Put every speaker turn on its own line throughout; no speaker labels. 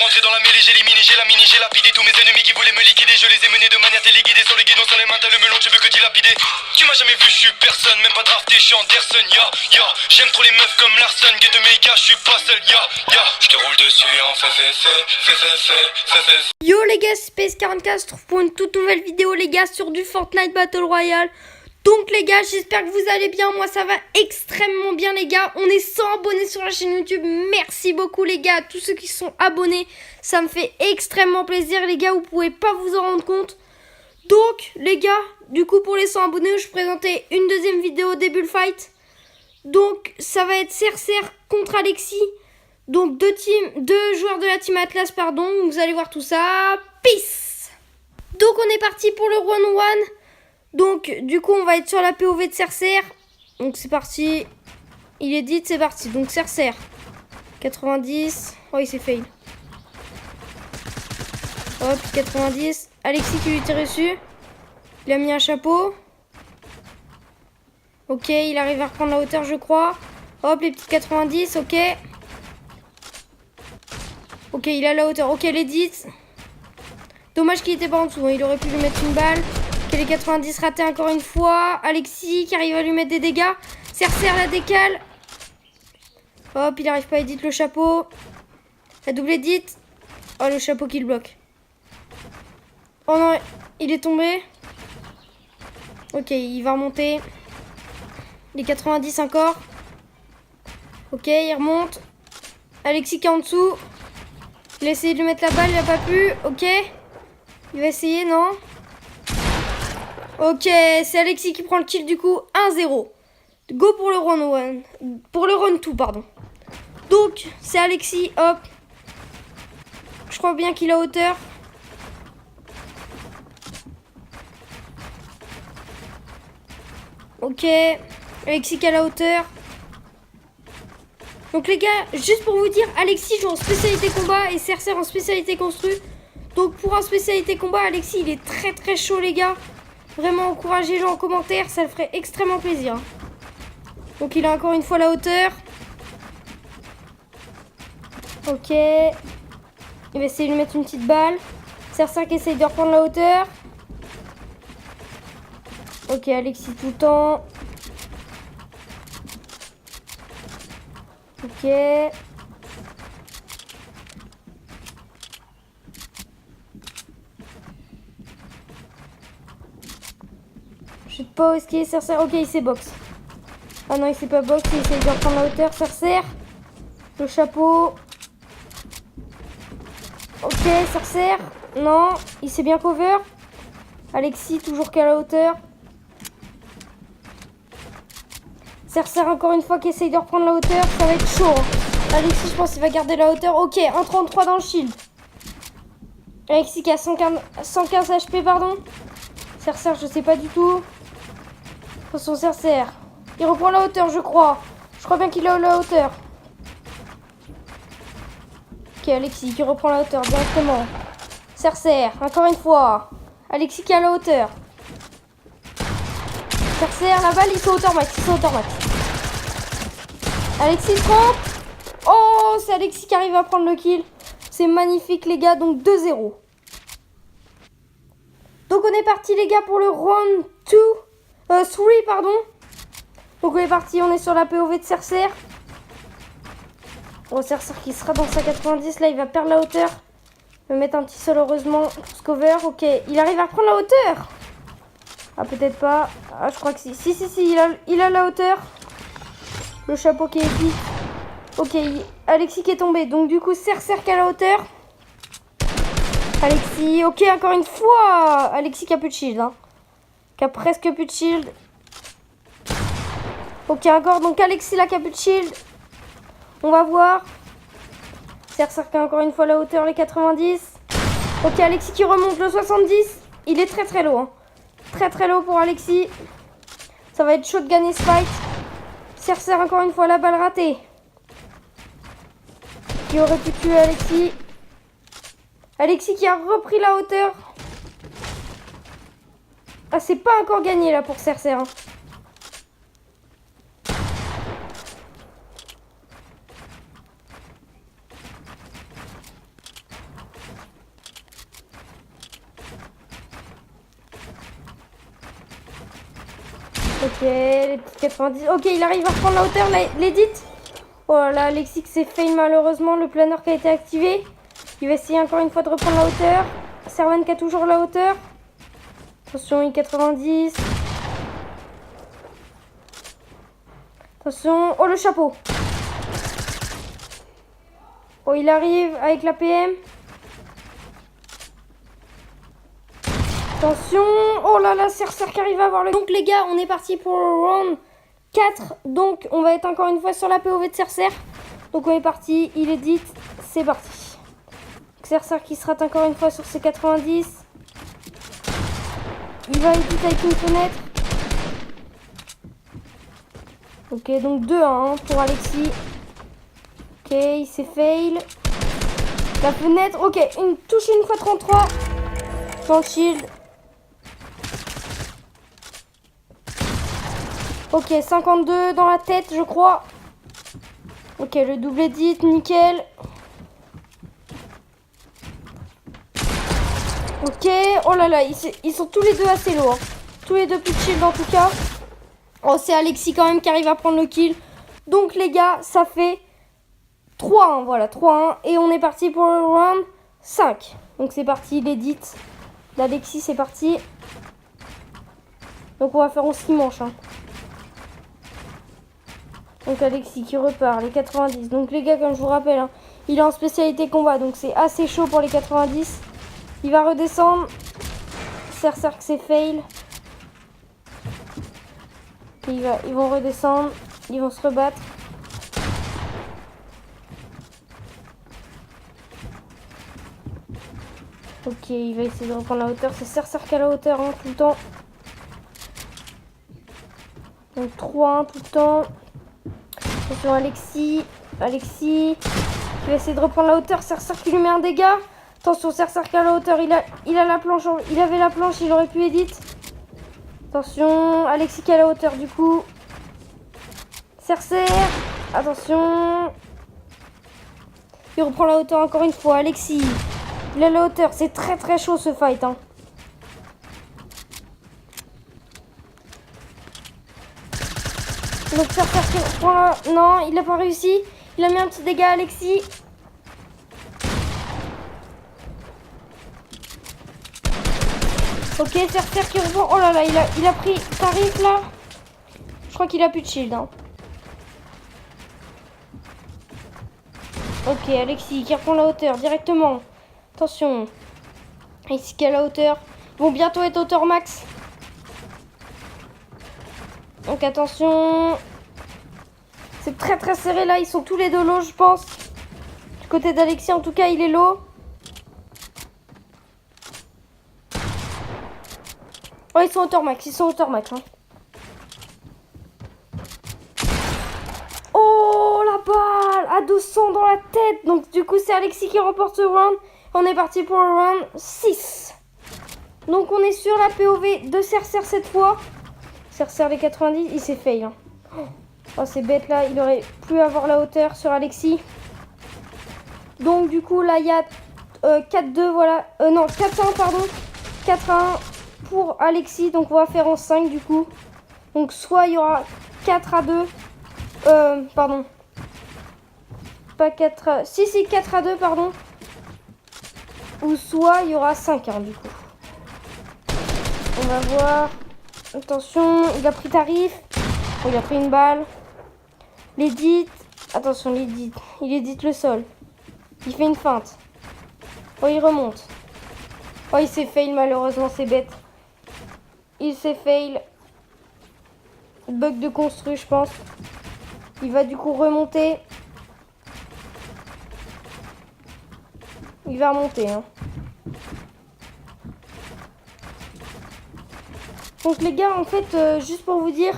rentrer dans la mêlée, j'ai éliminé, j'ai laminé, j'ai lapidé tous mes ennemis qui voulaient me liquider. Je les ai menés de manière téléguidée, sur les guidons, sur les mains, t'as le melon, tu veux que dilapider. Tu m'as jamais vu, je suis personne, même pas drafté, je suis Anderson, ya, ya. J'aime trop les meufs comme Larson, get mes gars, je suis pas seul, ya, ya. Je te roule dessus en fait.
Yo les gars, c'est PS44, je trouve pour une toute nouvelle vidéo les gars sur du Fortnite Battle Royale. Donc les gars, j'espère que vous allez bien, moi ça va extrêmement bien les gars. On est 100 abonnés sur la chaîne YouTube, merci beaucoup les gars, à tous ceux qui sont abonnés. Ça me fait extrêmement plaisir les gars, vous pouvez pas vous en rendre compte. Donc les gars, du coup pour les 100 abonnés, je présentais une deuxième vidéo des Bullfight. Donc ça va être Cercer contre Alexis. Donc deux joueurs de la team Atlas, pardon. Vous allez voir tout ça. Peace. Donc on est parti pour le round 1. Donc du coup on va être sur la POV de Cercer. Donc c'est parti. Il est dit, c'est parti. Donc Cercer 90. Oh il s'est fail. Hop 90. Alexis qui lui tire dessus. Il a mis un chapeau. Ok, il arrive à reprendre la hauteur je crois. Hop les petites 90. Ok. Ok, il a la hauteur. Ok, l'edit. Dommage qu'il était pas en dessous. Il aurait pu lui mettre une balle. Ok, les 90 ratés encore une fois. Alexis qui arrive à lui mettre des dégâts. Cercer la décale. Hop, il arrive pas à edit le chapeau. La double edit. Oh, le chapeau qui le bloque. Oh non, il est tombé. Ok, il va remonter. Les 90 encore. Ok, il remonte. Alexis qui est en dessous. Il a essayé de lui mettre la balle, il n'a pas pu. Ok. Il va essayer, non? Ok, c'est Alexis qui prend le kill du coup. 1-0. Go pour le round 1. Pour le round 2, pardon. Donc, c'est Alexis, hop. Je crois bien qu'il a hauteur. Ok. Alexis qui a la hauteur. Donc les gars, juste pour vous dire, Alexis joue en spécialité combat et Cercer en spécialité construit. Donc pour un spécialité combat, Alexis il est très très chaud les gars. Vraiment encouragez-le en commentaire, ça le ferait extrêmement plaisir. Donc il a encore une fois la hauteur. Ok. Il va essayer de lui mettre une petite balle. Cercer qui essaye de reprendre la hauteur. Ok, Alexis tout le temps. Ok. Je sais pas où est-ce qu'il est, Cercer. Ok, il s'est box. Ah non, il s'est pas box, il essaye de reprendre la hauteur. Cercer. Le chapeau. Ok, Cercer. Non, il s'est bien cover. Alexis, toujours qu'à la hauteur. Cercer encore une fois qui essaye de reprendre la hauteur. Ça va être chaud. Hein. Alexis, je pense qu'il va garder la hauteur. Ok, 1,33 dans le shield. Alexis qui a 115 HP, pardon. Cercer, je sais pas du tout. Attention, Cercer. Il reprend la hauteur, je crois. Je crois bien qu'il a la hauteur. Ok, Alexis qui reprend la hauteur directement. Cercer, encore une fois. Alexis qui a la hauteur. Cercer, la balle, il saute hauteur max. Alexis 30. Oh, c'est Alexis qui arrive à prendre le kill. C'est magnifique les gars, donc 2-0. Donc on est parti les gars pour le round 3 pardon. Donc on est parti, on est sur la POV de Cercer. Oh, Cercer qui sera dans sa 90, là il va perdre la hauteur. Il va mettre un petit sol heureusement pour ce cover. Ok, il arrive à reprendre la hauteur. Ah peut-être pas. Ah je crois que si. Si, il a la hauteur. Le chapeau qui est vite. Ok, Alexis qui est tombé. Donc du coup, Cercer qui a la hauteur. Alexis, ok, encore une fois. Alexis qui a plus de shield. Hein. Qui a presque plus de shield. Ok, encore. Donc Alexis là qui a plus de shield. On va voir. Cercer qui a encore une fois la hauteur, les 90. Ok, Alexis qui remonte le 70. Il est très très low. Hein. Très très low pour Alexis. Ça va être chaud de gagner ce fight. Cercer encore une fois la balle ratée. Qui aurait pu tuer Alexis. Alexis qui a repris la hauteur. Ah, c'est pas encore gagné là pour Cercer. Hein. Ok, les petites 90. Ok, il arrive à reprendre la hauteur, l'édite. Oh là là, Alexis s'est fail malheureusement, le planeur qui a été activé. Il va essayer encore une fois de reprendre la hauteur. Servan qui a toujours la hauteur. Attention, I-90. Attention, oh le chapeau. Oh, il arrive avec la PM. Attention, oh là là, Cercer qui arrive à avoir le... Donc les gars, on est parti pour le round 4. Donc on va être encore une fois sur la POV de Cercer. Donc on est parti, il est dit, c'est parti. Cercer qui se rate encore une fois sur ses 90. Il va éviter avec une fenêtre. Ok, donc 2-1 pour Alexis. Ok, il s'est fail. La fenêtre, ok, une touche une fois 33. Dans le shield. Ok, 52 dans la tête, je crois. Ok, le double edit, nickel. Ok, oh là là, ils sont tous les deux assez lourds. Tous les deux plus de shield en tout cas. Oh, c'est Alexis quand même qui arrive à prendre le kill. Donc les gars, ça fait 3-1, voilà, 3-1. Et on est parti pour le round 5. Donc c'est parti, l'edit d'Alexis, c'est parti. Donc on va faire 11 manches. Hein. Donc Alexis qui repart, les 90. Donc les gars, comme je vous rappelle, hein, il est en spécialité combat. Donc c'est assez chaud pour les 90. Il va redescendre. Cercer que c'est fail. Ils vont redescendre. Ils vont se rebattre. Ok, il va essayer de reprendre la hauteur. C'est Cercer qui a la hauteur hein, tout le temps. Donc 3-1 tout le temps. Attention Alexis. Alexis qui va essayer de reprendre la hauteur. Cercer qui lui met un dégât. Attention, Cercer qui a la hauteur. Il a la planche. Il avait la planche. Il aurait pu edit. Attention. Alexis qui a la hauteur du coup. Cercer. Attention. Il reprend la hauteur encore une fois. Alexis. Il a la hauteur. C'est très très chaud ce fight. Hein. Donc Cercer qui reprend la... Non, il n'a pas réussi. Il a mis un petit dégât à Alexis. Ok, Cercer qui reprend. Oh là là, il a pris tarif là. Je crois qu'il a plus de shield. Hein. Ok, Alexis qui reprend la hauteur directement. Attention. Ici qui a la hauteur. Ils vont bientôt être hauteur max. Donc attention. C'est très très serré là. Ils sont tous les deux low, je pense. Du côté d'Alexis, en tout cas, il est low. Oh, ils sont hauteur max. Ils sont hauteur max. Hein. Oh, la balle à 200 dans la tête. Donc du coup, c'est Alexis qui remporte ce round. On est parti pour le round 6. Donc on est sur la POV de Cercer cette fois. Cercer les 90, il s'est fail. Hein. Oh, c'est bête là, il aurait pu avoir la hauteur sur Alexis. Donc du coup là il y a 4-2, voilà. Non, 4-1 pardon. 4-1 pour Alexis, donc on va faire en 5 du coup. Donc soit il y aura 4-2. Pardon. Pas 4... Si, 4-2 pardon. Ou soit il y aura 5-1 du coup. On va voir. Attention, il a pris tarif. Oh, il a pris une balle. L'édite. Attention, l'édite. Il édite le sol. Il fait une feinte. Oh, il remonte. Oh, il s'est fail malheureusement, c'est bête. Il s'est fail. Bug de construit, je pense. Il va du coup remonter. Il va remonter. Hein. Donc les gars, en fait, juste pour vous dire,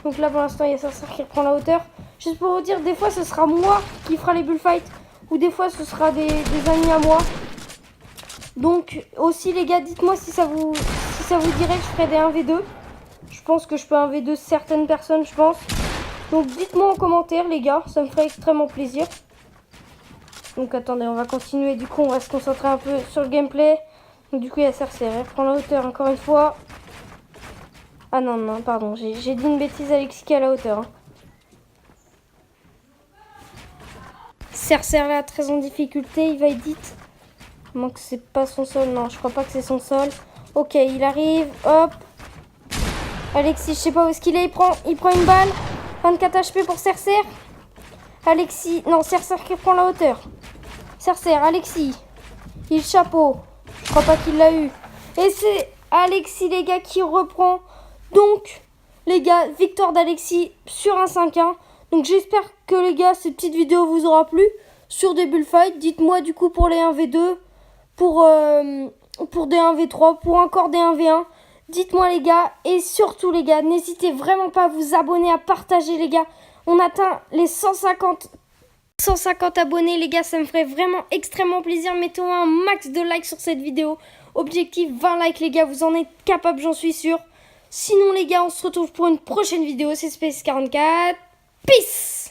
donc là pour l'instant il y a Cercer qui reprend la hauteur. Juste pour vous dire, des fois ce sera moi qui fera les bullfights, ou des fois ce sera des amis à moi. Donc aussi les gars, dites-moi si ça vous dirait que je ferais des 1v2. Je pense que je peux 1v2 certaines personnes, je pense. Donc dites-moi en commentaire les gars, ça me ferait extrêmement plaisir. Donc attendez, on va continuer, du coup on va se concentrer un peu sur le gameplay. Donc du coup il y a Cercer, elle reprend la hauteur encore une fois. Ah non, non, pardon, j'ai dit une bêtise, Alexis qui est à la hauteur. Hein. Cercer là, très en difficulté, il va edit. Moi que c'est pas son sol, non, je crois pas que c'est son sol. Ok, il arrive, hop. Alexis, je sais pas où est-ce qu'il est, il prend une balle. 24 HP pour Cercer. Alexis, non, Cercer qui prend la hauteur. Cercer, Alexis. Il chapeau. Je crois pas qu'il l'a eu. Et c'est Alexis, les gars, qui reprend. Donc, les gars, victoire d'Alexis sur un 5-1. Donc, j'espère que, les gars, cette petite vidéo vous aura plu sur des bullfights. Dites-moi, du coup, pour les 1v2, pour des 1v3, pour encore des 1v1. Dites-moi, les gars. Et surtout, les gars, n'hésitez vraiment pas à vous abonner, à partager, les gars. On atteint les 150 abonnés, les gars, ça me ferait vraiment extrêmement plaisir. Mettons un max de likes sur cette vidéo. Objectif 20 likes, les gars, vous en êtes capables, j'en suis sûr. Sinon, les gars, on se retrouve pour une prochaine vidéo. C'est Space44. Peace!